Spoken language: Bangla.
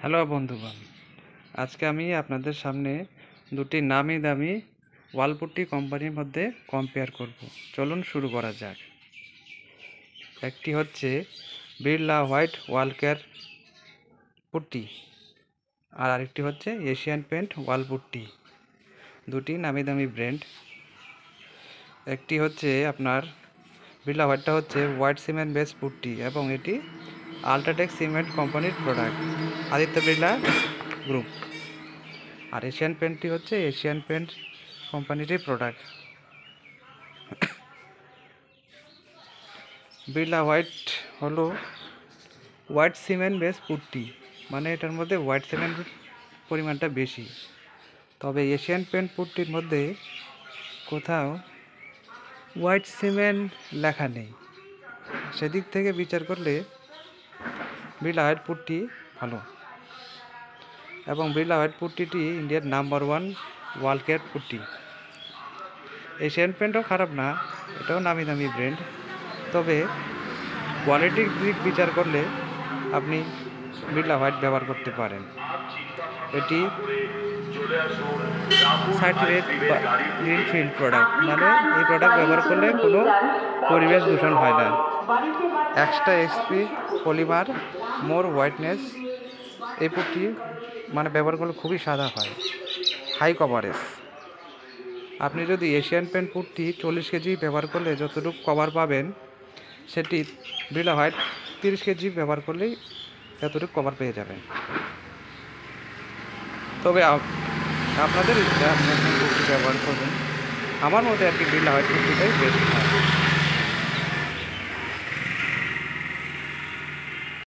হ্যালো বন্ধুগণ, আজকে আমি আপনাদের সামনে দুটি নামি দামি ওয়ালপুট্টি কোম্পানির মধ্যে কম্পেয়ার করব। চলুন শুরু করা যাক। একটি হচ্ছে বিড়লা হোয়াইট ওয়ালকেয়ার পুট্টি আর আরেকটি হচ্ছে এশিয়ান পেন্ট ওয়ালপুট্টি। দুটি নামি দামি ব্র্যান্ড। একটি হচ্ছে আপনার বিড়লা হোয়াইটটা হচ্ছে হোয়াইট সিমেন্ট বেস পুট্টি এবং এটি আল্ট্রাটেক সিমেন্ট কোম্পানির প্রোডাক্ট, আদিত্য বিড়লা গ্রুপ। আর এশিয়ান পেন্টটি হচ্ছে এশিয়ান পেন্ট কোম্পানিরই প্রোডাক্ট। বিড়লা হোয়াইট হলো হোয়াইট সিমেন্ট বেস পুট্টি, মানে এটার মধ্যে হোয়াইট সিমেন্টের পরিমাণটা বেশি। তবে এশিয়ান পেন্ট পুট্টির মধ্যে কোথাও হোয়াইট সিমেন্ট লেখা নেই। সেদিক থেকে বিচার করলে বিড়লা হোয়াইট পুট্টি ভালো, এবং বিড়লা হোয়াইট পুট্টিটি ইন্ডিয়ার নাম্বার 1 ওয়ালকেয়ার পুট্টি। এশিয়ান পেন্টও খারাপ না, এটাও নামি দামি ব্র্যান্ড। তবে কোয়ালিটির দিক বিচার করলে আপনি বিড়লা হোয়াইট ব্যবহার করতে পারেন। এটি সার্টিফাইড গ্রিনফিল্ড প্রোডাক্ট, মানে এই প্রোডাক্ট ব্যবহার করলে কোনো পরিবেশ দূষণ হয় না। Extra XP polymer more whiteness, এই পুট্টি মানে ব্যবহার করলে খুবই সাদা হয়। High coverage. আপনি যদি এশিয়ান পেন্ট পুট্টি 40 কেজি ব্যবহার করলে যতটুকু কভার পাবেন, সেটি বিড়লা হোয়াইট 30 কেজি ব্যবহার করলেই এতটুকু কভার পেয়ে যাবেন। তবে আপনাদের ইচ্ছা আপনি পুট্টি ব্যবহার করবেন। আমার মতে আর কি বিড়লা হোয়াইট পুট্টিটাই বেস্ট হয়।